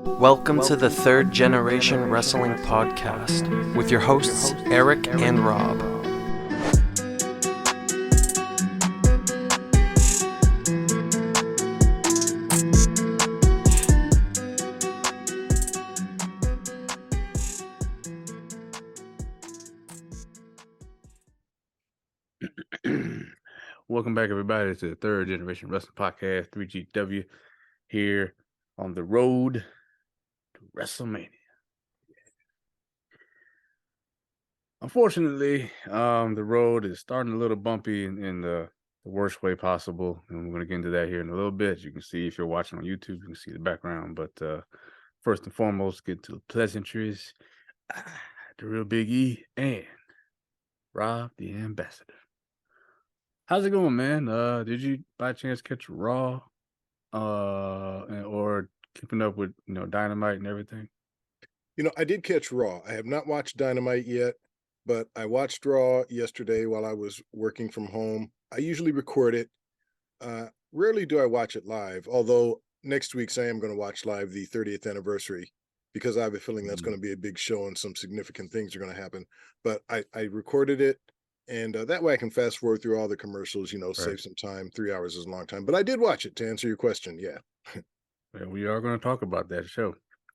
Welcome to the Third Generation Wrestling Podcast with your hosts, Eric and Rob. Welcome back, everybody, to the Third Generation Wrestling Podcast, 3GW, here on the road to Wrestlemania. Unfortunately, the road is starting a little bumpy in the worst way possible, and we're going to get into that here in a little bit. You can see, if you're watching on YouTube, you can see the background, but first and foremost, get to the pleasantries. The real Big E and Rob, the Ambassador. How's it going, man? Did you by chance catch Raw? Or keeping up with, Dynamite and everything? I did catch Raw. I have not watched Dynamite yet, but I watched Raw yesterday while I was working from home. I usually record it. Rarely do I watch it live, although next week's I am going to watch live the 30th anniversary because I have a feeling that's going to be a big show and some significant things are going to happen. But I recorded it, and that way I can fast forward through all the commercials, save some time. 3 hours is a long time. But I did watch it, to answer your question. Yeah. Well, we are going to talk about that show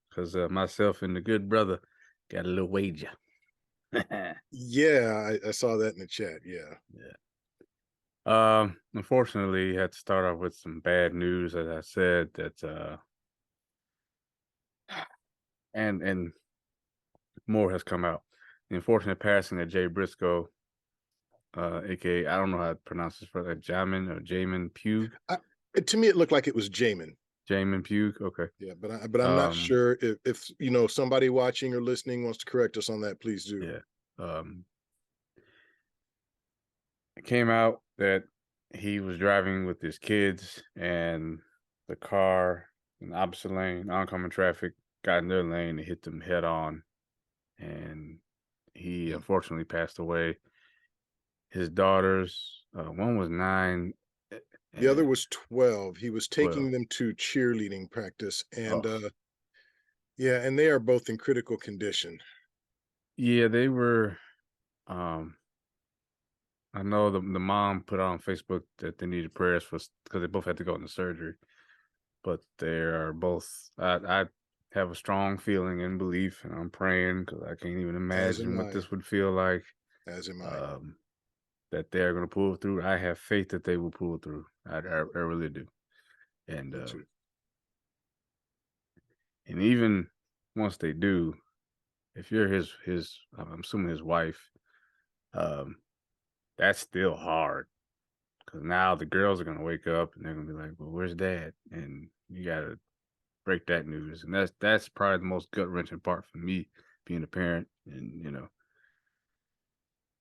because myself and the good brother got a little wager. Yeah, I saw that in the chat. Yeah. Unfortunately, had to start off with some bad news, as I said, that and more has come out. The unfortunate passing of Jay Briscoe, aka, I don't know how to pronounce his first name, Jamin Pugh. To me, it looked like it was Jamin. Jamin Pugh, okay. Yeah, but I'm not sure if somebody watching or listening wants to correct us on that, please do. Yeah. It came out that he was driving with his kids and the car in the opposite lane, oncoming traffic, got in their lane and hit them head on. And he unfortunately passed away. His daughters, one was 9. The other was 12. He was taking them to cheerleading practice, and yeah, and they are both in critical condition. Yeah, they were. I know the mom put on Facebook that they needed prayers because they both had to go into surgery. But they are both. I have a strong feeling and belief, and I'm praying because I can't even imagine what this would feel like. As am I. That they're going to pull through. I have faith that they will pull through. I really do. And and even once they do, if you're his I'm assuming his wife, that's still hard because now the girls are going to wake up and they're going to be like, well, where's dad? And you got to break that news. And that's probably the most gut wrenching part for me, being a parent. And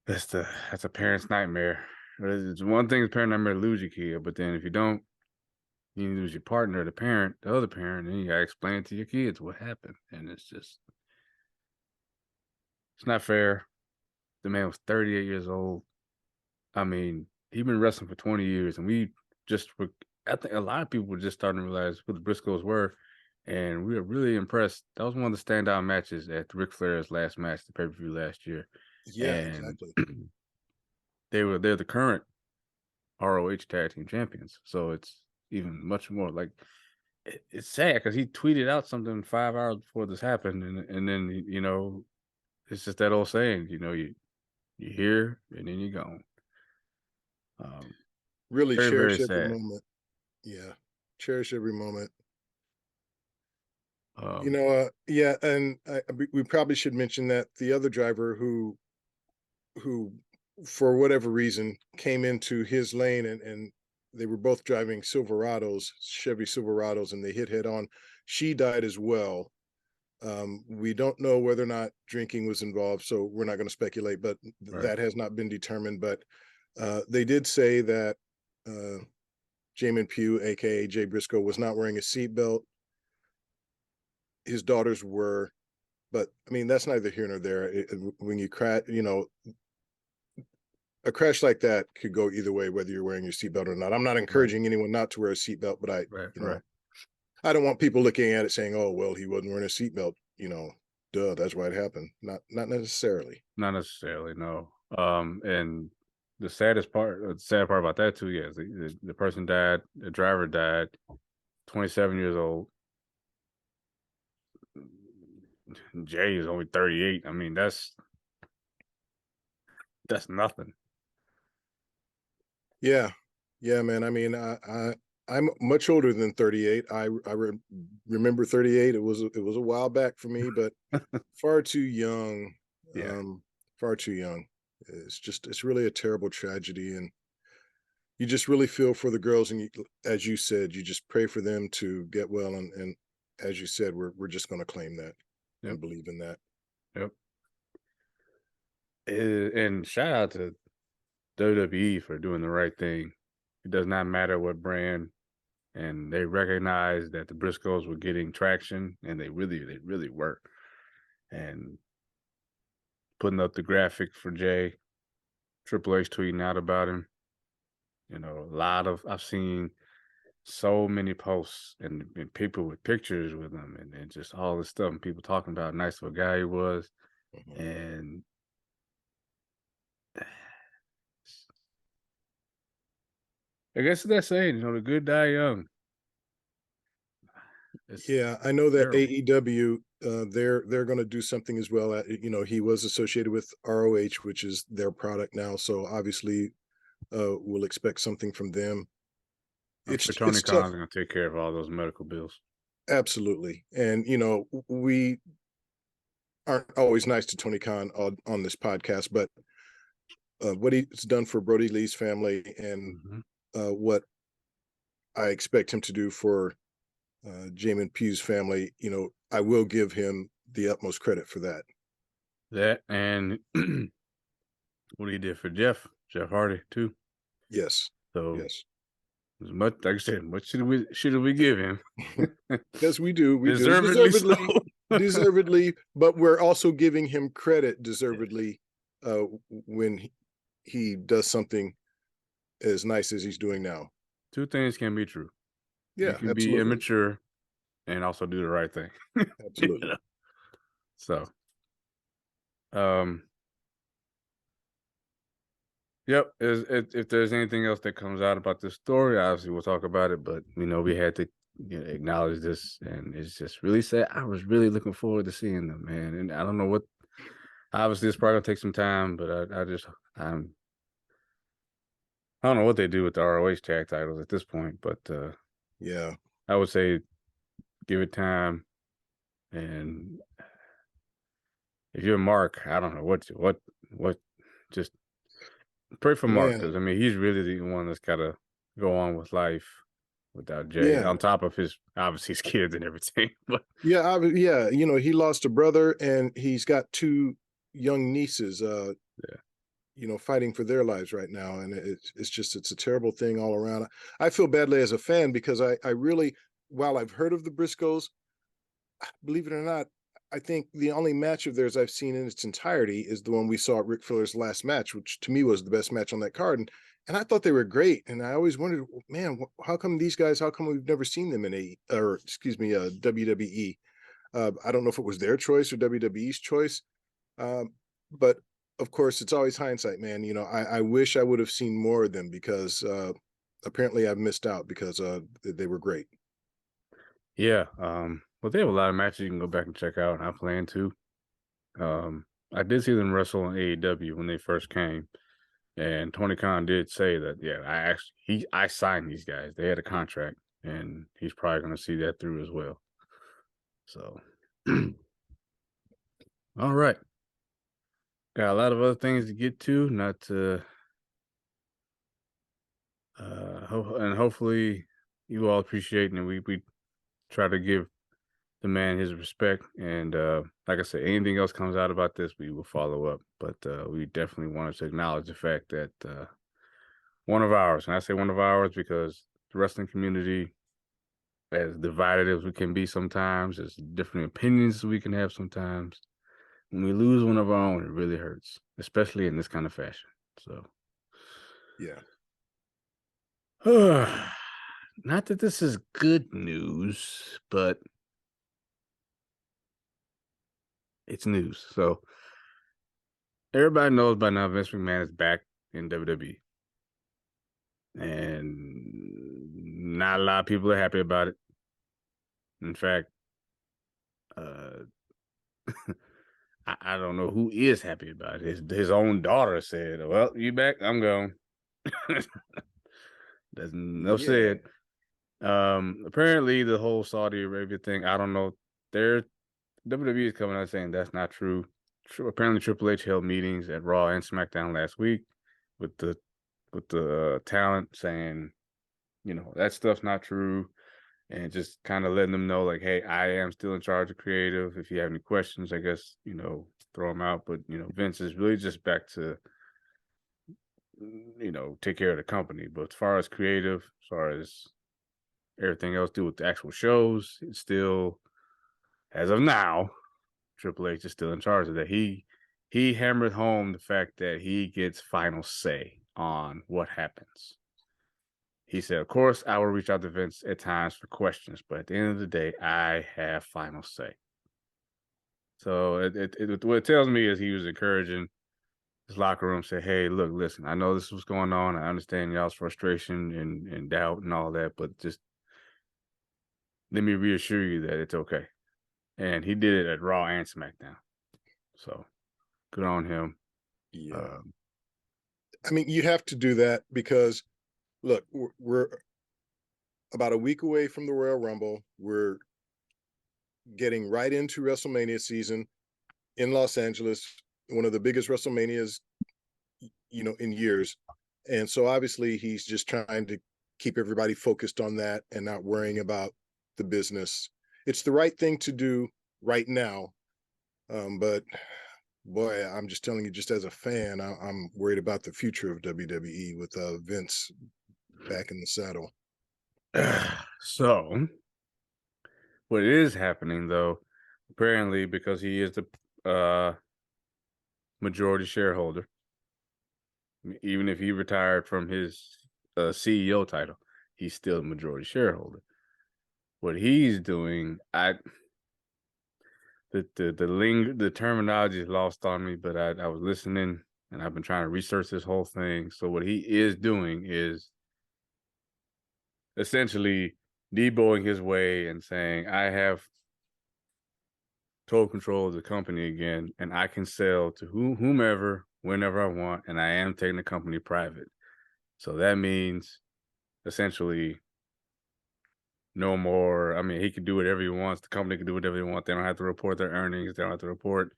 that's a parent's nightmare. It's one thing, it's a parent nightmare to lose your kid, but then if you don't, you lose your partner, the parent, the other parent, and you gotta explain to your kids what happened. And it's not fair. The man was 38 years old. I mean, he'd been wrestling for 20 years, and I think a lot of people were just starting to realize who the Briscoes were, and we were really impressed. That was one of the standout matches at Ric Flair's last match, the pay-per-view last year. Yeah, and exactly. they're the current ROH tag team champions, so it's even much more like it's sad because he tweeted out something 5 hours before this happened, and then it's just that old saying, you hear and then you're gone. Really very, cherish very every sad. moment. Yeah, cherish every moment. Yeah, and we probably should mention that the other driver who for whatever reason came into his lane, and they were both driving Silverados, Chevy Silverados, and they hit head on. She died as well. We don't know whether or not drinking was involved, so we're not going to speculate, but that has not been determined. But they did say that Jamin Pugh, aka Jay Briscoe, was not wearing a seatbelt. His daughters were, but I mean, that's neither here nor there. When you crash, a crash like that could go either way, whether you're wearing your seatbelt or not. I'm not encouraging anyone not to wear a seatbelt, but I don't want people looking at it saying, "Oh, well, he wasn't wearing a seatbelt." Duh, that's why it happened. Not necessarily. Not necessarily, no. And the saddest part, the sad part about that too, yeah, is the person died, the driver died, 27 years old. Jay is only 38. I mean, that's nothing. Yeah, yeah, man. I mean, I'm much older than 38. I remember 38. It was a while back for me, but far too young. Yeah. Far too young. It's really a terrible tragedy, and you just really feel for the girls. And as you said, you just pray for them to get well. And as you said, we're just going to claim that and believe in that. Yep. And shout out to WWE for doing the right thing. It does not matter what brand, and they recognized that the Briscoes were getting traction, and they really were. And putting up the graphic for Jay, Triple H tweeting out about him. I've seen so many posts and people with pictures with him and just all this stuff, and people talking about how nice of a guy he was. Mhm. And I guess that's saying, the good die young. Yeah, I know that terrible. AEW, they're going to do something as well. He was associated with ROH, which is their product now, so obviously, we'll expect something from them. I'm sure It's Tony it's tough, Khan's going to take care of all those medical bills. absolutely, and we aren't always nice to Tony Khan on this podcast, but what he's done for Brody Lee's family and Mm-hmm. what I expect him to do for Jamin Pugh's family, I will give him the utmost credit for that. That and what he did for Jeff Hardy too. Yes. So Yes. as much, like I said, what should we give him? Yes, we do. We do. Deservedly so. Deservedly, but we're also giving him credit deservedly when he does something as nice as he's doing now. Two things can be true. You Yeah, can be absolutely. immature and also do the right thing. Absolutely. So, yep. If there's anything else that comes out about this story, obviously we'll talk about it. But we had to acknowledge this, and it's just really sad. I was really looking forward to seeing them, man. And I don't know what. Obviously, it's probably gonna take some time, but I don't know what they do with the ROH tag titles at this point. But Yeah. I would say give it time, and if you're Mark, I don't know what just pray for Mark, Man. because I mean he's really the one that's got to go on with life without Jay. Yeah. On top of his obviously his kids and everything, but Yeah. Yeah. He lost a brother and he's got two young nieces. Fighting for their lives right now, and it's a terrible thing all around. I feel badly as a fan because I really, while I've heard of the Briscoes, believe it or not, I think the only match of theirs I've seen in its entirety is the one we saw at Ric Flair's last match, which to me was the best match on that card. And I thought they were great. And I always wondered, man, how come these guys, how come we've never seen them in WWE? I don't know if it was their choice or WWE's choice. But of course, it's always hindsight, man. I wish I would have seen more of them because apparently I've missed out because they were great. yeah. Well, they have a lot of matches you can go back and check out, and I plan to. I did see them wrestle on AEW when they first came, and Tony Khan did say that, yeah, I signed these guys. They had a contract, and he's probably going to see that through as well. So, all right. Got a lot of other things to get to, not to, and hopefully you all appreciate it, and we try to give the man his respect. And like I said, anything else comes out about this, we will follow up. But we definitely wanted to acknowledge the fact that one of ours, and I say one of ours because the wrestling community, as divided as we can be sometimes, as different opinions as we can have sometimes, when we lose one of our own, it really hurts, especially in this kind of fashion. So, Yeah. not that this is good news, but it's news. So everybody knows by now Vince McMahon is back in WWE. And not a lot of people are happy about it. In fact, I don't know who is happy about it. His own daughter said, "Well, you back? I'm gone." There's no said. Apparently the whole Saudi Arabia thing, I don't know. WWE is coming out saying that's not true. Apparently Triple H held meetings at Raw and SmackDown last week with the talent saying, that stuff's not true, and just kind of letting them know, like, hey, I am still in charge of creative. If you have any questions, I guess, throw them out. But, Vince is really just back to, take care of the company. But as far as creative, as far as everything else do with the actual shows, it's still, as of now, Triple H is still in charge of that. He hammered home the fact that he gets final say on what happens. He said, of course, I will reach out to Vince at times for questions, but at the end of the day, I have final say. So what it tells me is he was encouraging his locker room, say, hey, look, listen, I know this was going on. I understand y'all's frustration and doubt and all that, but just let me reassure you that it's okay. And he did it at Raw and SmackDown. So good on him. Yeah. I mean, you have to do that because, look, we're about a week away from the Royal Rumble. We're getting right into WrestleMania season in Los Angeles, one of the biggest WrestleManias, in years. And so obviously he's just trying to keep everybody focused on that and not worrying about the business. It's the right thing to do right now. But boy, I'm just telling you, just as a fan, I'm worried about the future of WWE with Vince back in the saddle. So what is happening, though, apparently, because he is the majority shareholder, even if he retired from his CEO title, he's still a majority shareholder. What he's doing, the terminology is lost on me, but I was listening and I've been trying to research this whole thing. So what he is doing is essentially deboing his way and saying, I have total control of the company again, and I can sell to whomever, whenever I want, and I am taking the company private. So that means essentially no more. I mean, he can do whatever he wants. The company can do whatever they want. They don't have to report their earnings. They don't have to report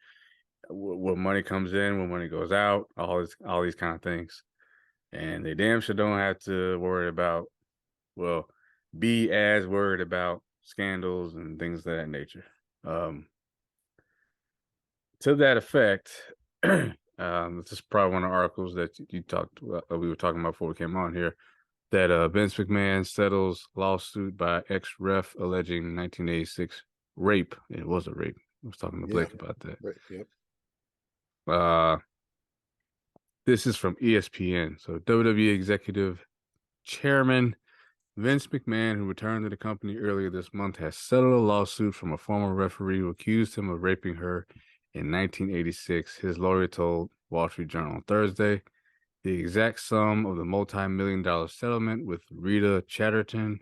what money comes in, what money goes out, all these kind of things. And they damn sure don't have to worry about, be as worried about scandals and things of that nature. To that effect, this is probably one of the articles that we were talking about before we came on here, that Vince McMahon settles lawsuit by ex-ref alleging 1986 rape. It was a rape. I was talking to Blake about that. Right. Yep. This is from ESPN. So WWE executive chairman Vince McMahon, who returned to the company earlier this month, has settled a lawsuit from a former referee who accused him of raping her in 1986. His lawyer told Wall Street Journal on Thursday. The exact sum of the multi-million-dollar settlement with Rita Chatterton,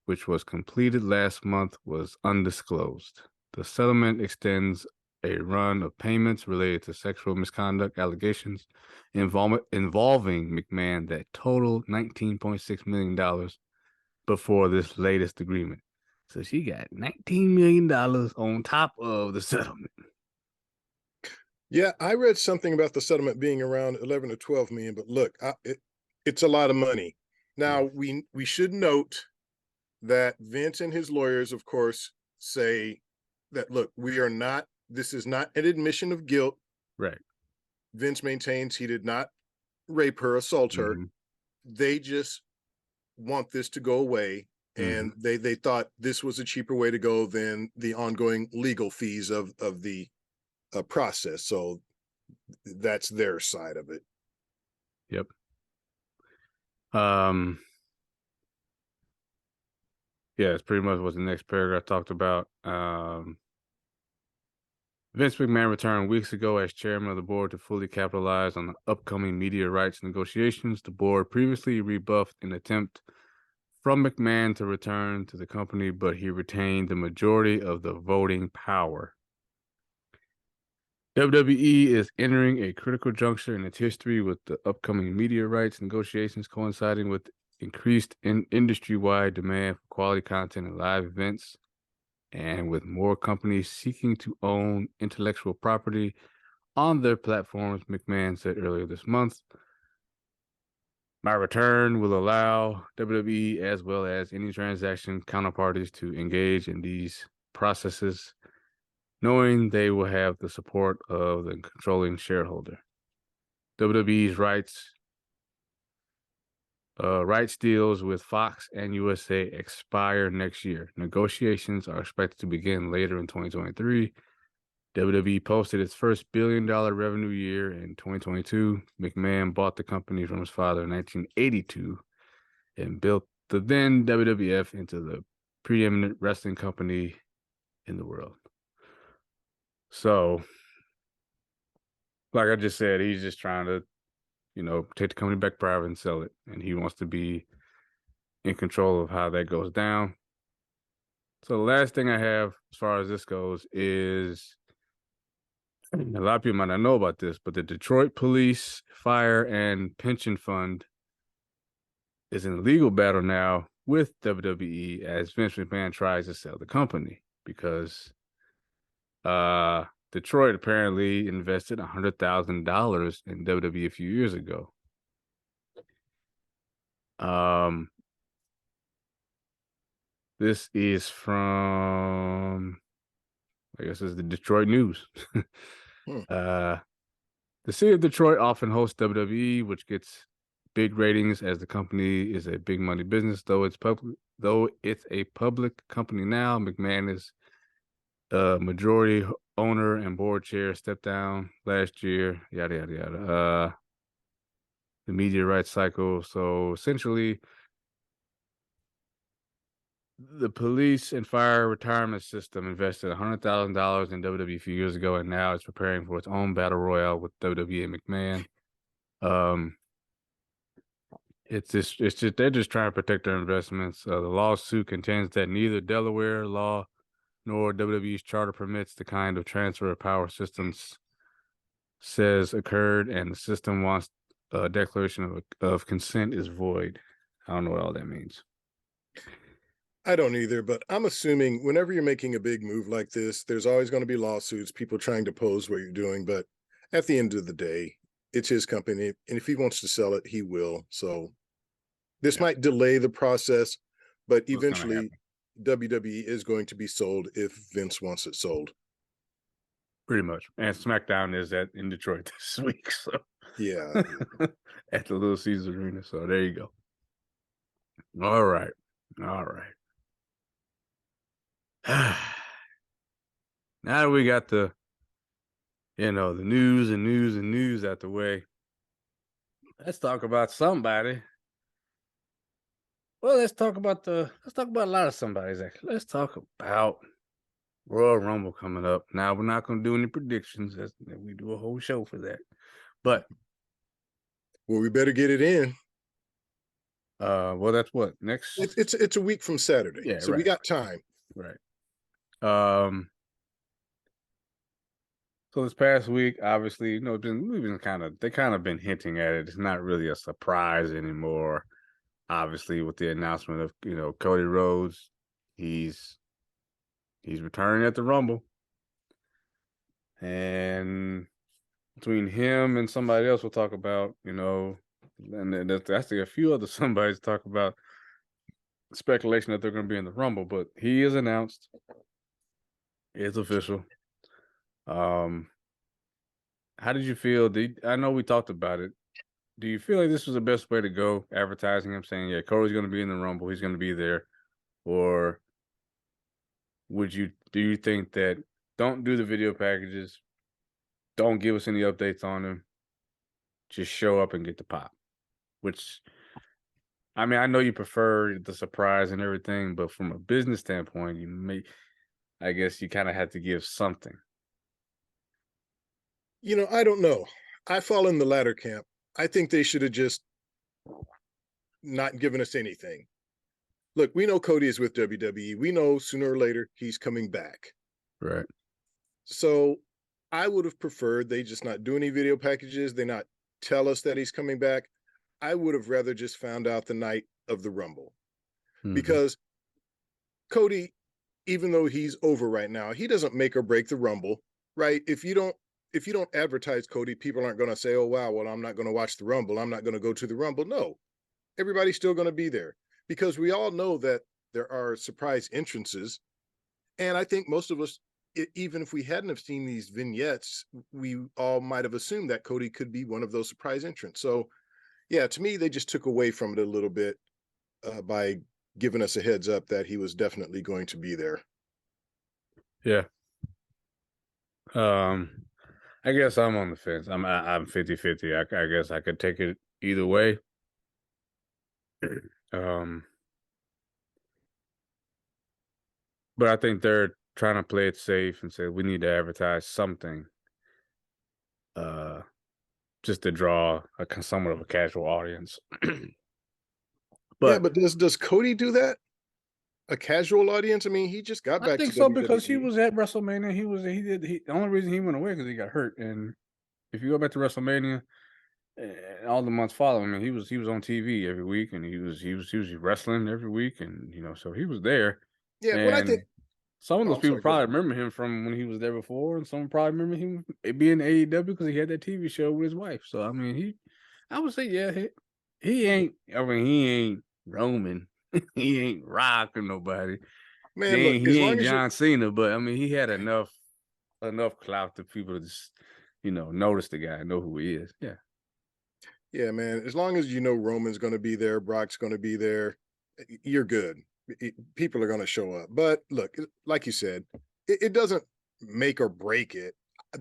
which was completed last month, was undisclosed. The settlement extends a run of payments related to sexual misconduct allegations involving McMahon that totaled $19.6 million before this latest agreement. So she got $19 million on top of the settlement. Yeah, I read something about the settlement being around 11 to 12 million, but look, it's a lot of money. Now, we should note that Vince and his lawyers, of course, say that, look, this is not an admission of guilt. Right. Vince maintains he did not rape her, assault her. They just want this to go away. And they thought this was a cheaper way to go than the ongoing legal fees of the process. So that's their side of it. Yep. Yeah, it's pretty much what the next paragraph talked about. Vince McMahon returned weeks ago as chairman of the board to fully capitalize on the upcoming media rights negotiations. The board previously rebuffed an attempt from McMahon to return to the company, but he retained the majority of the voting power. WWE is entering a critical juncture in its history with the upcoming media rights negotiations coinciding with increased industry-wide demand for quality content and live events, and with more companies seeking to own intellectual property on their platforms, McMahon said earlier this month. My return will allow WWE as well as any transaction counterparties to engage in these processes, knowing they will have the support of the controlling shareholder. WWE's rights deals with Fox and USA expire next year. Negotiations are expected to begin later in 2023. WWE posted its first billion-dollar revenue year in 2022. McMahon bought the company from his father in 1982 and built the then WWF into the preeminent wrestling company in the world. So, like I just said, he's just trying to, take the company back private and sell it. And he wants to be in control of how that goes down. So the last thing I have as far as this goes is, a lot of people might not know about this, but the Detroit Police Fire and Pension Fund is in a legal battle now with WWE as Vince McMahon tries to sell the company because Detroit apparently invested $100,000 in WWE a few years ago. This is from, I guess it's the Detroit News. The city of Detroit often hosts WWE, which gets big ratings as the company is a big money business. Though it's a public company now, McMahon is majority owner and board chair, stepped down last year, yada, yada, yada. The media rights cycle. So essentially, the police and fire retirement system invested $100,000 in WWE a few years ago, and now it's preparing for its own battle royale with WWE and McMahon. It's just they're just trying to protect their investments. The lawsuit contends that neither Delaware law nor WWE's charter permits the kind of transfer of power systems says occurred, and the system wants a declaration of consent is void. I don't know what all that means. I don't either, but I'm assuming whenever you're making a big move like this, there's always going to be lawsuits, people trying to pose what you're doing. But at the end of the day, it's his company. And if he wants to sell it, he will. So this might delay the process, but eventually WWE is going to be sold if Vince wants it sold. Pretty much. And SmackDown is in Detroit this week. So yeah. At the Little Caesars Arena. So there you go. All right. Now that we got the news out the way, let's talk about somebody. Well, let's talk about a lot of somebody's actually. Let's talk about Royal Rumble coming up. Now, we're not going to do any predictions. We do a whole show for that. But well, we better get it in. Well, that's what next. It's a week from Saturday, yeah. So right, we got time. Right. So this past week, obviously, they kind of been hinting at it. It's not really a surprise anymore. Obviously, with the announcement of Cody Rhodes, he's returning at the Rumble, and between him and somebody else we'll talk about, and that's actually a few other somebody's talk about speculation that they're going to be in the Rumble, but he is announced. It's official. How did you feel? I know we talked about it. Do you feel like this was the best way to go, advertising him, saying, yeah, Cody's going to be in the Rumble, he's going to be there? Or do you think that don't do the video packages, don't give us any updates on him, just show up and get the pop? Which I mean, I know you prefer the surprise and everything, but from a business standpoint, I guess you kind of have to give something. I don't know. I fall in the latter camp. I think they should have just not given us anything. Look, we know Cody is with WWE. We know sooner or later he's coming back. Right. So I would have preferred they just not do any video packages. They not tell us that he's coming back. I would have rather just found out the night of the Rumble, because Cody, even though he's over right now, he doesn't make or break the Rumble, right? If you don't advertise Cody, people aren't going to say, "Oh wow, well I'm not going to watch the Rumble. I'm not going to go to the Rumble." No, everybody's still going to be there, because we all know that there are surprise entrances, and I think most of us, even if we hadn't have seen these vignettes, we all might have assumed that Cody could be one of those surprise entrants. So, yeah, to me, they just took away from it a little bit by giving us a heads up that he was definitely going to be there. Yeah. I guess I'm on the fence. I'm 50-50. I guess I could take it either way. But I think they're trying to play it safe and say we need to advertise something, just to draw somewhat of a casual audience. Yeah, but does Cody do that? A casual audience? I mean, he just got I back think to so, WWE. because he was at WrestleMania. The only reason he went away because he got hurt. And if you go back to WrestleMania, all the months following, I mean, he was on TV every week, and he was wrestling every week, and so he was there. Yeah, and when I think some of oh, those I'm people sorry, go ahead. probably remember him from when he was there before, and some probably remember him being AEW because he had that TV show with his wife. So I mean, I would say, yeah, he ain't. I mean, he ain't Roman. He ain't Rock or nobody. Man, look, He as long ain't as you John Cena, but I mean, he had enough clout to people to just notice the guy, know who he is. Yeah. yeah, man, as long as you know Roman's going to be there, Brock's going to be there, you're good. People are going to show up. But look, like you said, it doesn't make or break it.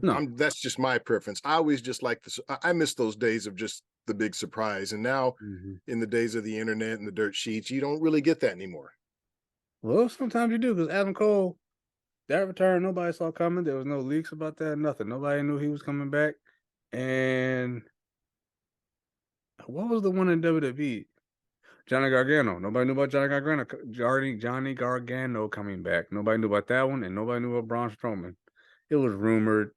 No. That's just my preference. I always just like this. I miss those days of just the big surprise. And now, in the days of the internet and the dirt sheets, you don't really get that anymore. Well, sometimes you do, because Adam Cole, that return, nobody saw coming. There was no leaks about that, nothing. Nobody knew he was coming back. And what was the one in WWE? Johnny Gargano. Nobody knew about Johnny Gargano coming back. Nobody knew about that one, and nobody knew about Braun Strowman. It was rumored,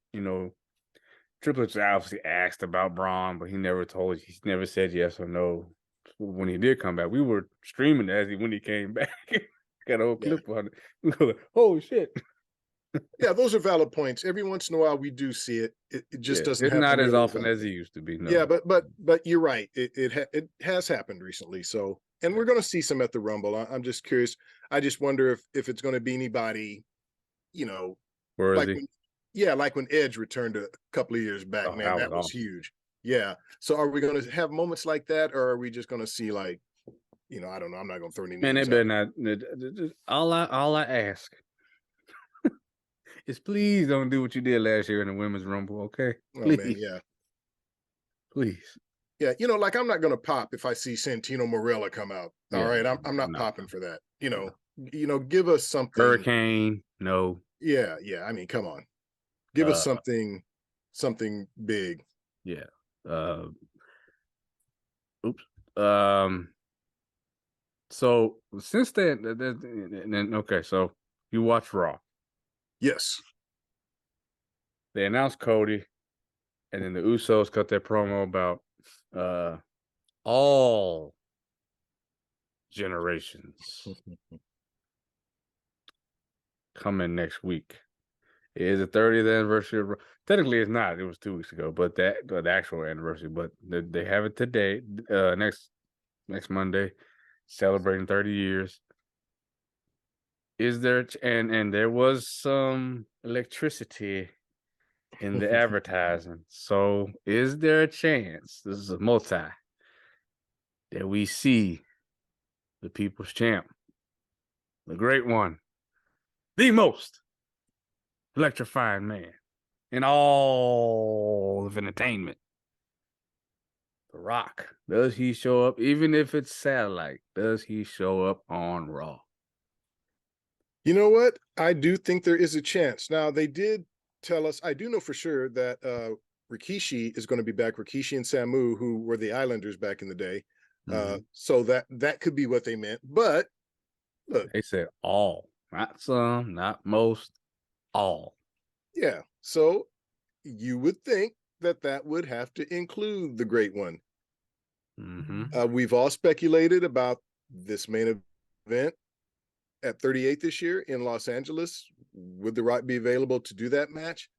Triple H obviously asked about Braun, but he never said yes or no. When he did come back, we were streaming when he came back. Got a whole clip on it. We were like, oh shit. Yeah, those are valid points. Every once in a while we do see it. It just doesn't it's happen not as nearly often as it used to be. No. Yeah, but you're right. It has happened recently. So, and we're going to see some at the Rumble. I'm just curious. I just wonder if it's going to be anybody, like like when Edge returned a couple of years back. Man, that was awesome. huge. Yeah. So, are we going to have moments like that, or are we just going to see I don't know. I'm not going to throw any names. Man, they better not. All I ask is please don't do what you did last year in the Women's Rumble, okay? Please. Oh man, yeah. Please. Yeah, like I'm not gonna pop if I see Santino Marella come out. All right, I'm not popping for that. Give us something. Hurricane, no. Yeah. I mean, come on, give us something big. Yeah. So since then, okay. So you watch Raw. Yes. They announced Cody, and then the Usos cut their promo about all generations coming next week. It is the 30th anniversary of Raw. Technically, it's not. It was 2 weeks ago, but the actual anniversary. But they have it today, next Monday, celebrating 30 years. Is there and there was some electricity in the advertising. So is there a chance, this is a multi, that we see the People's Champ, the great one, the most electrifying man in all of entertainment, The Rock, does he show up? Even if it's satellite, does he show up on Raw? You know what? I do think there is a chance. Now, they did tell us, I do know for sure that Rikishi is going to be back. Rikishi and Samu, who were the Islanders back in the day. So that could be what they meant. But look, They said all, not some, not most, all. yeah. So you would think that that would have to include the Great One. We've all speculated about this main event at 38 this year in Los Angeles. Would The Rock be available to do that match?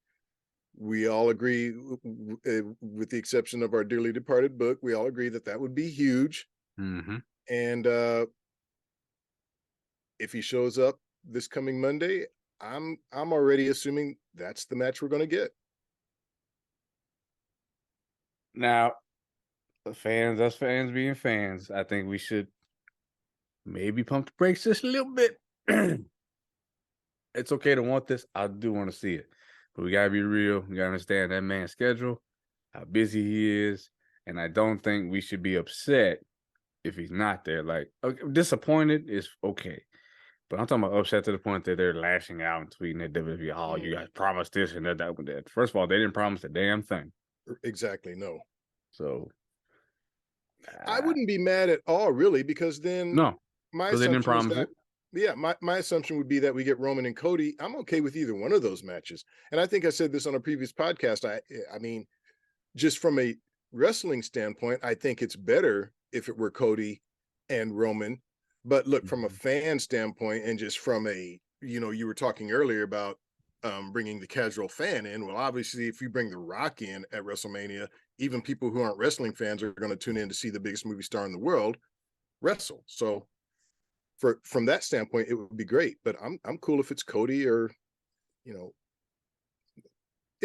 We all agree, with the exception of our dearly departed Book, we all agree that that would be huge. And if he shows up this coming Monday, I'm already assuming that's the match we're going to get. Now, us fans being fans, I think we should maybe pump the brakes just a little bit. It's okay to want this. I do want to see it. But we got to be real. We got to understand that man's schedule, how busy he is. And I don't think we should be upset if he's not there. Like, disappointed is okay. But I'm talking about upset to the point that they're lashing out and tweeting at WWE, oh, you guys promised this and that. First of all, they didn't promise a damn thing. Exactly, no. So I wouldn't be mad at all, really, because then my assumption is that, yeah, my assumption would be that we get Roman and Cody. I'm okay with either one of those matches. And I think I said this on a previous podcast. I mean, just from a wrestling standpoint, I think it's better if it were Cody and Roman. But look, from a fan standpoint, and just from a, you were talking earlier about bringing the casual fan in. Well, obviously, if you bring The Rock in at WrestleMania, even people who aren't wrestling fans are going to tune in to see the biggest movie star in the world wrestle. So from that standpoint, it would be great. But I'm cool if it's Cody, or it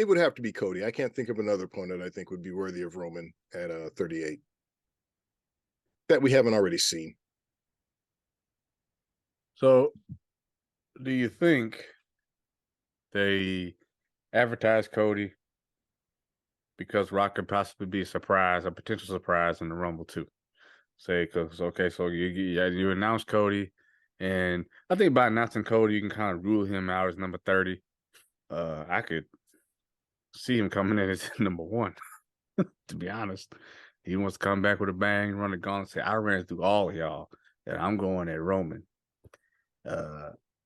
would have to be Cody. I can't think of another opponent I think would be worthy of Roman at 38 that we haven't already seen. So, do you think they advertise Cody because Rock could possibly be a potential surprise in the Rumble too? Say, because so you announce Cody, and I think by announcing Cody, you can kind of rule him out as number 30. I could see him coming in as number 1. To be honest, he wants to come back with a bang, run the gauntlet, say, I ran through all of y'all, and I'm going at Roman.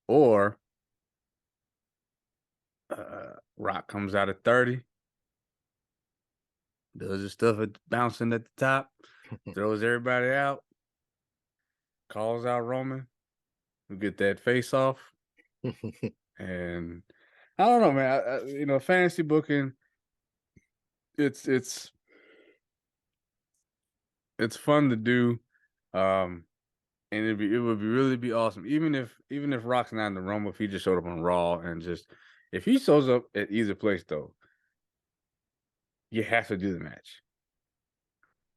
Or Rock comes out at 30, does his stuff at bouncing at the top, throws everybody out, calls out Roman, we get that face off. And I don't know, man. Fantasy booking, it's fun to do. And it would really be awesome. Even if Rock's not in the Rumble, if he just showed up on Raw, and if he shows up at either place though, you have to do the match.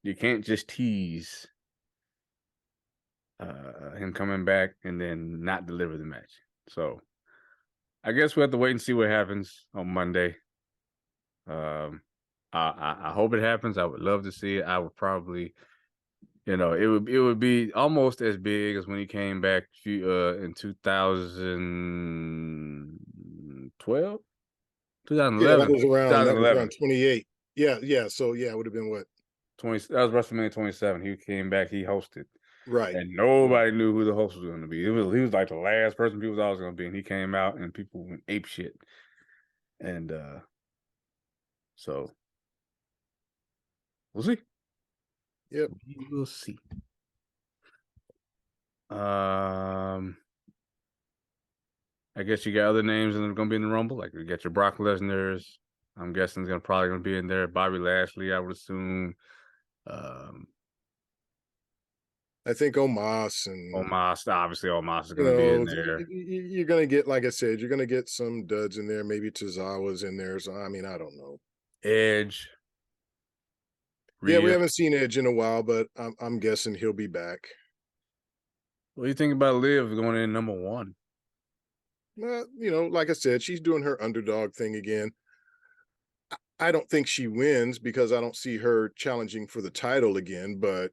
You can't just tease him coming back and then not deliver the match. So I guess we have to wait and see what happens on Monday. I hope it happens. I would love to see it. I would probably, it would be almost as big as when he came back in 2012, 2011. Yeah, that was around 28. Yeah. So yeah, it would have been what? 20. That was WrestleMania 27. He came back. He hosted. Right. And nobody knew who the host was going to be. He was like the last person people thought was going to be, and he came out and people went ape shit. And so we'll see. Yep. We will see. I guess you got other names that are going to be in the Rumble. Like you got your Brock Lesnar's. I'm guessing it's probably going to be in there. Bobby Lashley, I would assume. I think Omos obviously Omos is going to be in there. You're going to get, like I said, you're going to get some duds in there. Maybe Tozawa's in there. So I mean, I don't know. Edge. Rhea. Yeah, we haven't seen Edge in a while, but I'm guessing he'll be back. What do you think about Liv going in number 1? Well, like I said, she's doing her underdog thing again. I don't think she wins because I don't see her challenging for the title again, but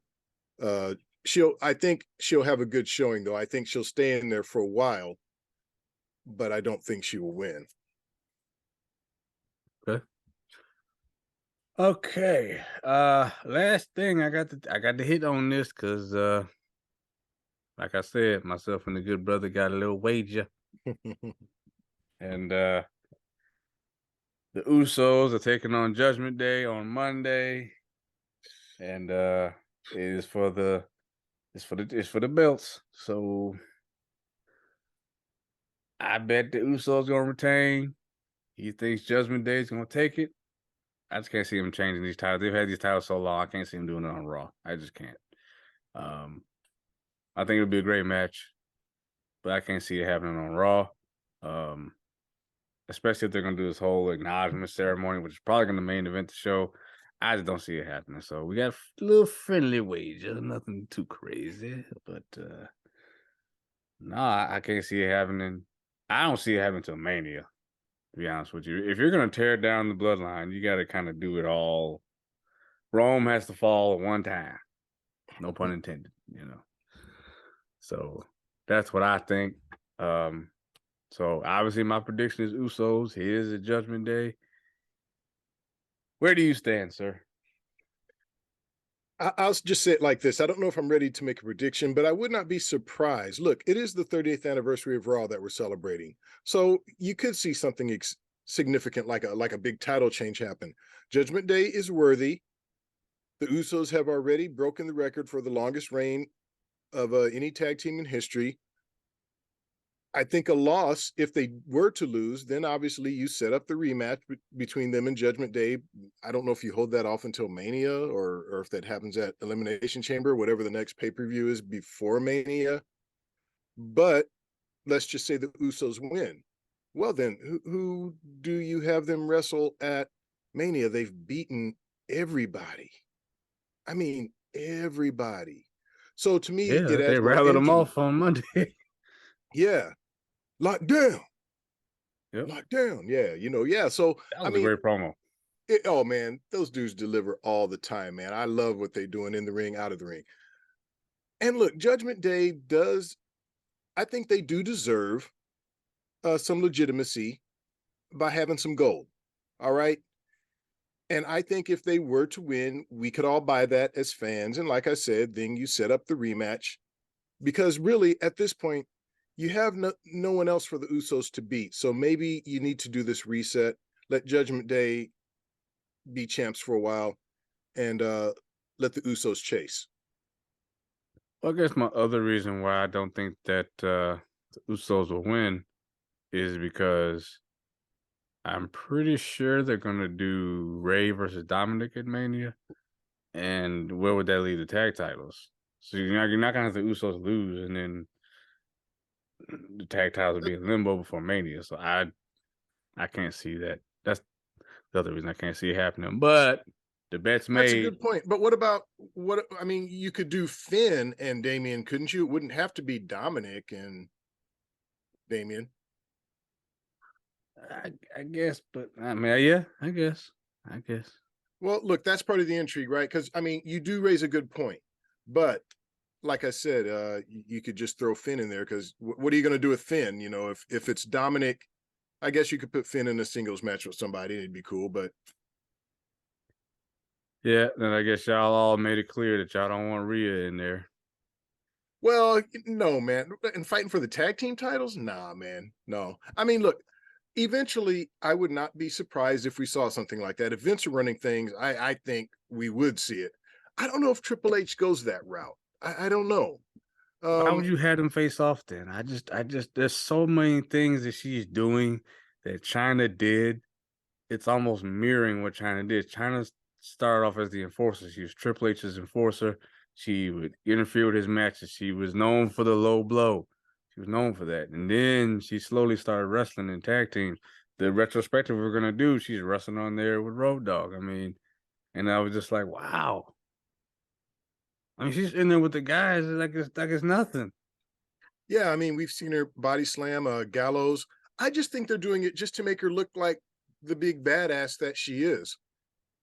I think she'll have a good showing though. I think she'll stay in there for a while, but I don't think she will win. Okay. Okay. Last thing I got to hit on this because like I said, myself and the good brother got a little wager. And the Usos are taking on Judgment Day on Monday. And it is for the belts. So I bet the Usos gonna retain. He thinks Judgment Day is gonna take it. I just can't see him changing these titles. They've had these titles so long. I can't see him doing it on Raw. I just can't. I think it'll be a great match, but I can't see it happening on Raw. Especially if they're gonna do this whole acknowledgement ceremony, which is probably gonna main event the show. I just don't see it happening. So we got a little friendly wager, nothing too crazy, but I can't see it happening. I don't see it happening until Mania, to be honest with you. If you're gonna tear down the bloodline, you gotta kind of do it all. Rome has to fall at one time. No pun intended, So that's what I think. So obviously my prediction is Usos. Here's a Judgment Day. Where do you stand, sir? I'll just say it like this. I don't know if I'm ready to make a prediction, but I would not be surprised. Look, it is the 30th anniversary of Raw that we're celebrating. So you could see something significant like a big title change happen. Judgment Day is worthy. The Usos have already broken the record for the longest reign of any tag team in history. I think a loss, if they were to lose, then obviously you set up the rematch between them and Judgment Day. I don't know if you hold that off until Mania or if that happens at Elimination Chamber, whatever the next pay-per-view is before Mania. But let's just say the Usos win. Well, then who do you have them wrestle at Mania? They've beaten everybody. I mean, everybody. So to me, it they adds more rattled them intrigue. off on Monday. Yeah. Locked down. Yep. Locked down. Yeah. Yeah. So That was a great promo. Oh man, those dudes deliver all the time, man. I love what they're doing in the ring, out of the ring. And look, Judgment Day I think they do deserve some legitimacy by having some gold. All right. And I think if they were to win, we could all buy that as fans. And like I said, then you set up the rematch because really at this point, you have no one else for the Usos to beat. So maybe you need to do this reset, let Judgment Day be champs for a while, and let the Usos chase. Well, I guess my other reason why I don't think that the Usos will win is because I'm pretty sure they're going to do Ray versus Dominic at Mania. And where would that leave the tag titles? So you're not going to have the Usos lose and then the tag titles will be in limbo before Mania. So I can't see that. That's the other reason I can't see it happening. But the bet's made. That's a good point. But I mean, you could do Finn and Damian, couldn't you? It wouldn't have to be Dominic and Damian. I guess, but I mean, yeah, I guess. Well, look, that's part of the intrigue, right? Because I mean, you do raise a good point, but like I said, you could just throw Finn in there because what are you going to do with Finn? If it's Dominic, I guess you could put Finn in a singles match with somebody, it'd be cool. But yeah, then I guess y'all all made it clear that y'all don't want Rhea in there. Well, no, man, and fighting for the tag team titles, nah, man, no. I mean, look. Eventually, I would not be surprised if we saw something like that. If Vince are running things, I think we would see it. I don't know if Triple H goes that route. I don't know. Why would you have them face off then? There's so many things that she's doing that China did. It's almost mirroring what China did. China started off as the enforcer. She was Triple H's enforcer. She would interfere with his matches. She was known for the low blow. She was known for that. And then she slowly started wrestling in tag teams. The retrospective we're going to do, she's wrestling on there with Road Dogg. I mean, and I was just like, wow. I mean, she's in there with the guys like it's nothing. Yeah, I mean, we've seen her body slam Gallows. I just think they're doing it just to make her look like the big badass that she is.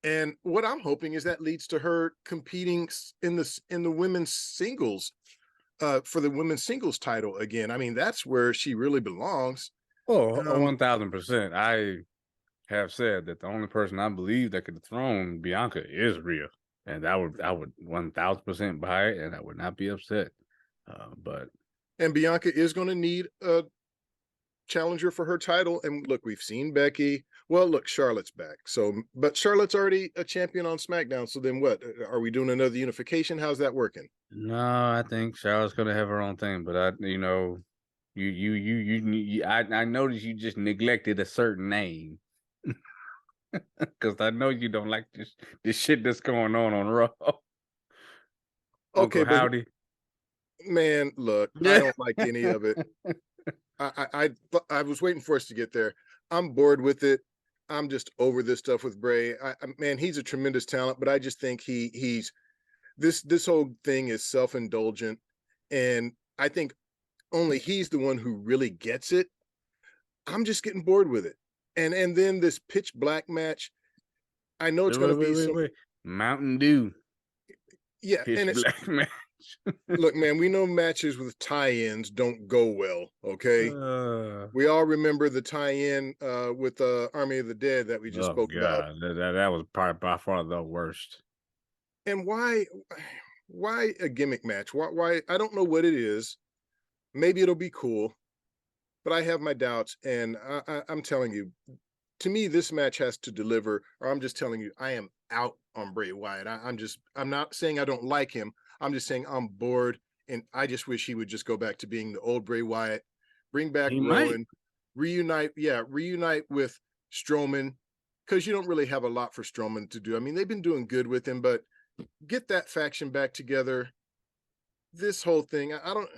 And what I'm hoping is that leads to her competing in the women's singles, for the women's singles title again. I mean, that's where she really belongs. Oh, Um, 1000%. I have said that the only person I believe that could dethrone Bianca is Rhea, and I would 1000% buy it, and I would not be upset. But and Bianca is going to need a challenger for her title. And look, we've seen Becky. Well, look, Charlotte's back. So, but Charlotte's already a champion on SmackDown. So then what? Are we doing another unification? How's that working? no, I think Charlotte's gonna have her own thing. But I noticed you just neglected a certain name because I know you don't like this shit that's going on Raw. Okay, Uncle but Howdy. man, look, I don't like any of it. I was waiting for us to get there. I'm bored with it. I'm just over this stuff with Bray. Man, he's a tremendous talent, but I just think he's this whole thing is self-indulgent, and I think only he's the one who really gets it. I'm just getting bored with it. And then this pitch black match. I know it's going to be some. Wait. Mountain Dew. Yeah, Pitch and it's black match. look, man, we know matches with tie-ins don't go well. Okay, we all remember the tie-in with Army of the Dead that we just Oh spoke about. God, that was probably by far the worst. And why a gimmick match? Why I don't know what it is. Maybe it'll be cool, but I have my doubts. And I'm telling you, to me, this match has to deliver. Or I'm just telling you, I am out on Bray Wyatt. I'm not saying I don't like him. I'm just saying I'm bored, and I just wish he would just go back to being the old Bray Wyatt, bring back He Rowan, might. reunite with Strowman, because you don't really have a lot for Strowman to do. I mean, they've been doing good with him, but get that faction back together. This whole thing, I don't,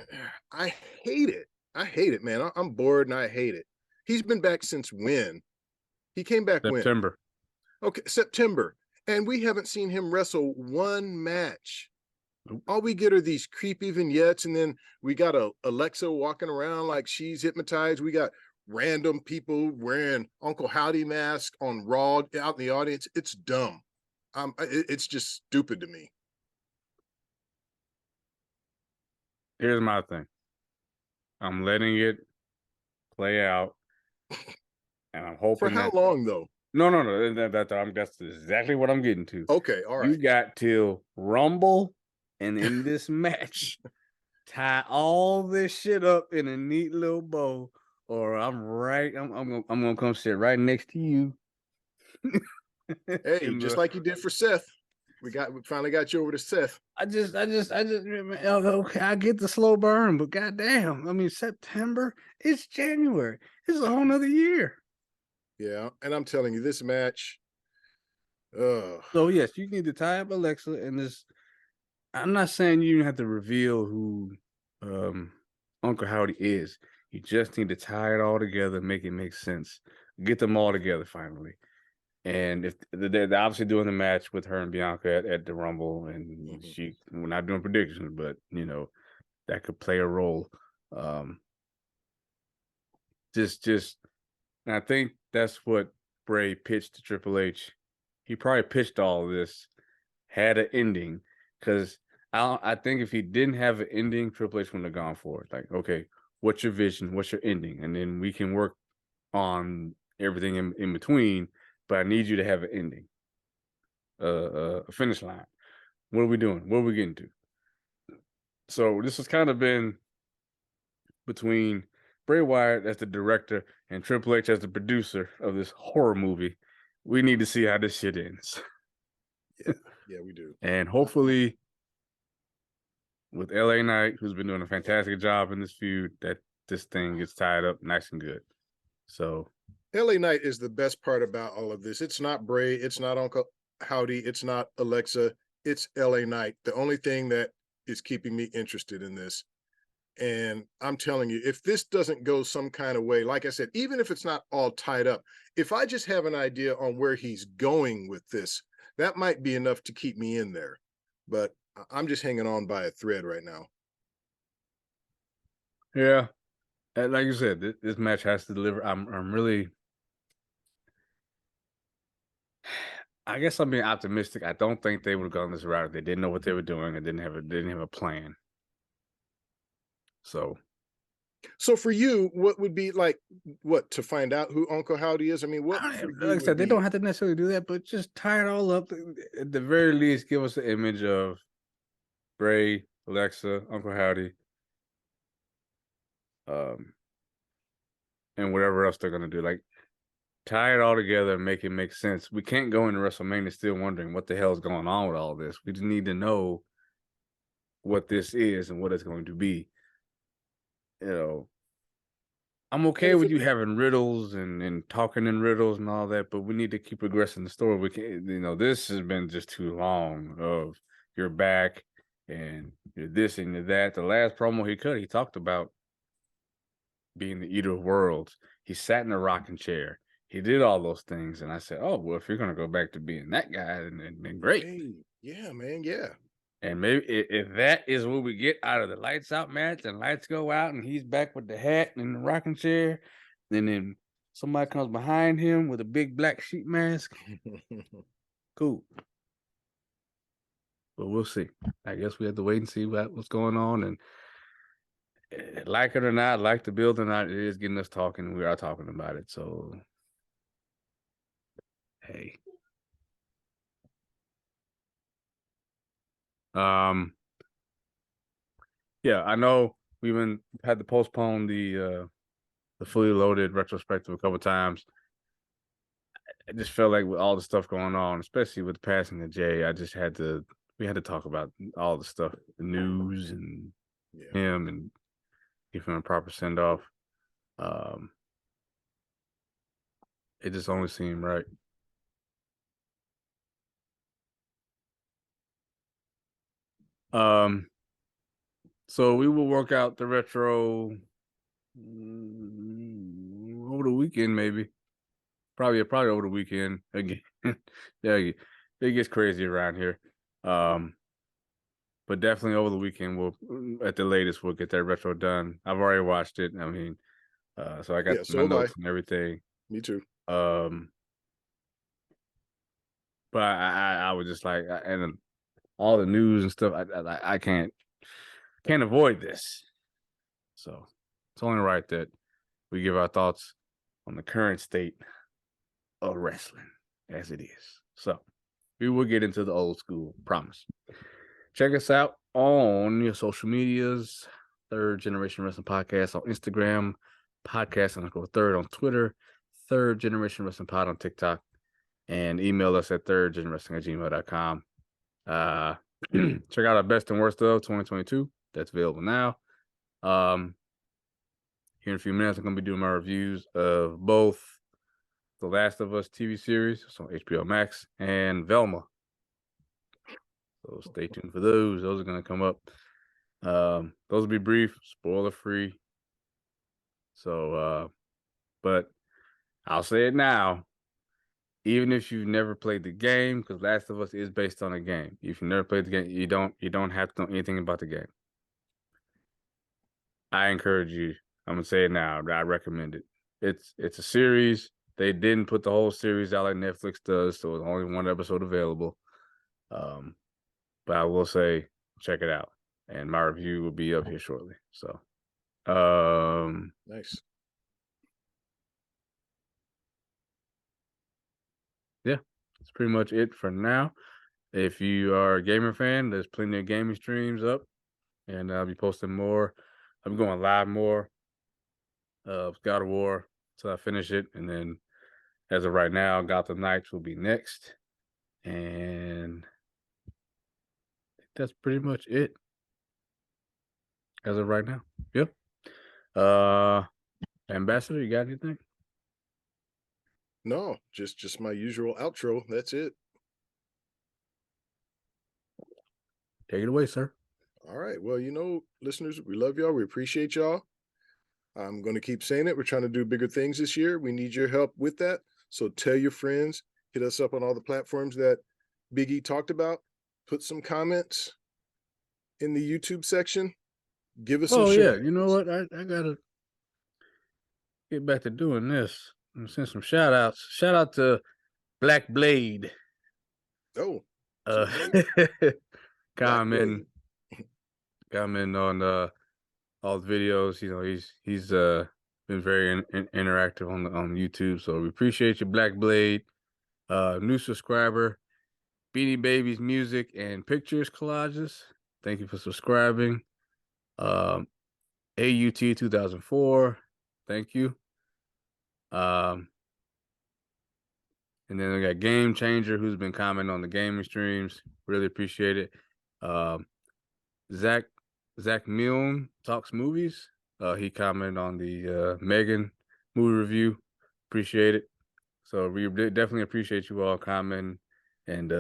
I hate it. I hate it, man. I'm bored and I hate it. He's been back since when? He came back when? September. Okay, September. And we haven't seen him wrestle one match. Nope. All we get are these creepy vignettes, and then we got Alexa walking around like she's hypnotized. We got random people wearing Uncle Howdy mask on Raw out in the audience. It's dumb. It's just stupid to me. Here's my thing. I'm letting it play out, and I'm hoping For how long though? No. That's exactly what I'm getting to. Okay, all right. You got till Rumble, and in this match, tie all this shit up in a neat little bow, or I'm gonna come sit right next to you. Hey, just like you did for Seth. We finally got you over to Seth. I just, okay, I get the slow burn, but goddamn, I mean, September, it's January. It's a whole nother year. Yeah, and I'm telling you, this match. So yes, you need to tie up Alexa, and this. I'm not saying you have to reveal who Uncle Howdy is. You just need to tie it all together, make it make sense, get them all together finally. And if they're obviously doing the match with her and Bianca at the Rumble, and we're not doing predictions, but that could play a role. Just, and I think that's what Bray pitched to Triple H. He probably pitched all of this, had an ending, because I think if he didn't have an ending, Triple H wouldn't have gone for it. Like, okay, what's your vision? What's your ending? And then we can work on everything in between. But I need you to have an ending, a finish line. What are we doing? What are we getting to? So this has kind of been between Bray Wyatt as the director and Triple H as the producer of this horror movie. We need to see how this shit ends. Yeah, we do. And hopefully, with LA Knight, who's been doing a fantastic job in this feud, that this thing gets tied up nice and good. So LA Knight is the best part about all of this. It's not Bray, it's not Uncle Howdy, it's not Alexa, it's LA Knight. The only thing that is keeping me interested in this. And I'm telling you, if this doesn't go some kind of way, like I said, even if it's not all tied up, if I just have an idea on where he's going with this, that might be enough to keep me in there. But I'm just hanging on by a thread right now. yeah, like you said, this match has to deliver. I'm really I guess I'm being optimistic. I don't think they would have gone this route if they didn't know what they were doing and didn't have a plan. So for you, what would be like what to find out who Uncle Howdy is? I mean, what for you like I said, would they be don't have to necessarily do that, but just tie it all up. At the very least, give us an image of Bray, Alexa, Uncle Howdy, and whatever else they're gonna do. Like tie it all together and make it make sense. We can't go into WrestleMania still wondering what the hell's going on with all this. We just need to know what this is and what it's going to be. You know, I'm and okay if with it, you having riddles and talking in riddles and all that, but we need to keep progressing the story. We can't, this has been just too long of you're back and you're this and you're that. The last promo he cut, he talked about being the eater of worlds. He sat in a rocking chair. He did all those things. And I said, oh, well, if you're going to go back to being that guy, then great. hey, yeah, man, yeah. And maybe if that is what we get out of the lights out match and lights go out and he's back with the hat and the rocking chair, and then somebody comes behind him with a big black sheet mask, cool. But we'll see. I guess we have to wait and see what's going on. And like it or not, like the build or not, it is getting us talking. We are talking about it. So, hey. Yeah, I know we've had to postpone the fully loaded retrospective a couple times. I just felt like with all the stuff going on, especially with the passing of Jay, we had to talk about all the stuff, the news and him and give him a proper send off. It just only seemed right. So we will work out the retro over the weekend, maybe. Probably over the weekend again. Yeah, it gets crazy around here. But definitely over the weekend, at the latest we'll get that retro done. I've already watched it. I mean, so I got my notes and everything. Me too. But I was just like, and all the news and stuff. I can't avoid this. So it's only right that we give our thoughts on the current state of wrestling as it is. So we will get into the old school, promise. Check us out on your social medias, Third Generation Wrestling Podcast on Instagram, podcast_third on Twitter, Third Generation Wrestling Pod on TikTok, and email us at thirdgenwrestling@gmail.com. Check out our best and worst of 2022. That's available now. Here in a few minutes, I'm going to be doing my reviews of both The Last of Us TV series, it's on HBO Max, and Velma. So stay tuned for those. Those are going to come up. Those will be brief, spoiler free. So, but I'll say it now. Even if you've never played the game, because Last of Us is based on a game. If you've never played the game, you don't have to know anything about the game. I encourage you. I'm gonna say it now. I recommend it. It's a series. They didn't put the whole series out like Netflix does, so it's only one episode available. But I will say, check it out, and my review will be up here shortly. So, nice. Yeah, that's pretty much it for now. If you are a gamer fan, there's plenty of gaming streams up, and I'll be posting more. I'm going live more of God of War until I finish it, and then as of right now, Gotham Knights will be next, and I think that's pretty much it as of right now. Yep. Ambassador, you got anything? No, just my usual outro. That's it. Take it away, sir. All right. Well, listeners, we love y'all. We appreciate y'all. I'm going to keep saying it. We're trying to do bigger things this year. We need your help with that. So tell your friends, hit us up on all the platforms that Big E talked about. Put some comments in the YouTube section. Give us some yeah. You know what? I got to get back to doing this. I'm send some shout outs. Shout out to Black Blade. Oh, Uh, comment on all the videos. You know, he's been very interactive on YouTube. So we appreciate you, Black Blade. New subscriber, Beanie Babies music and pictures collages. Thank you for subscribing. AUT 2004. Thank you. And then we got Game Changer, who's been commenting on the gaming streams. Really appreciate it. Zach Milne talks movies. He commented on the Megan movie review. Appreciate it. So we definitely appreciate you all commenting. And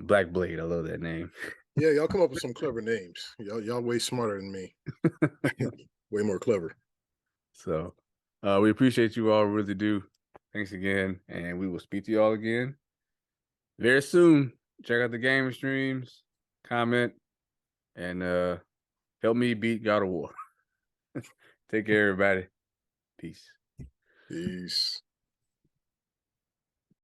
Black Blade, I love that name. Yeah, y'all come up with some clever names. Y'all way smarter than me. Way more clever. So we appreciate you all, really do. Thanks again, and we will speak to you all again very soon. Check out the gaming streams, comment, and help me beat God of War. Take care, everybody. Peace. Peace.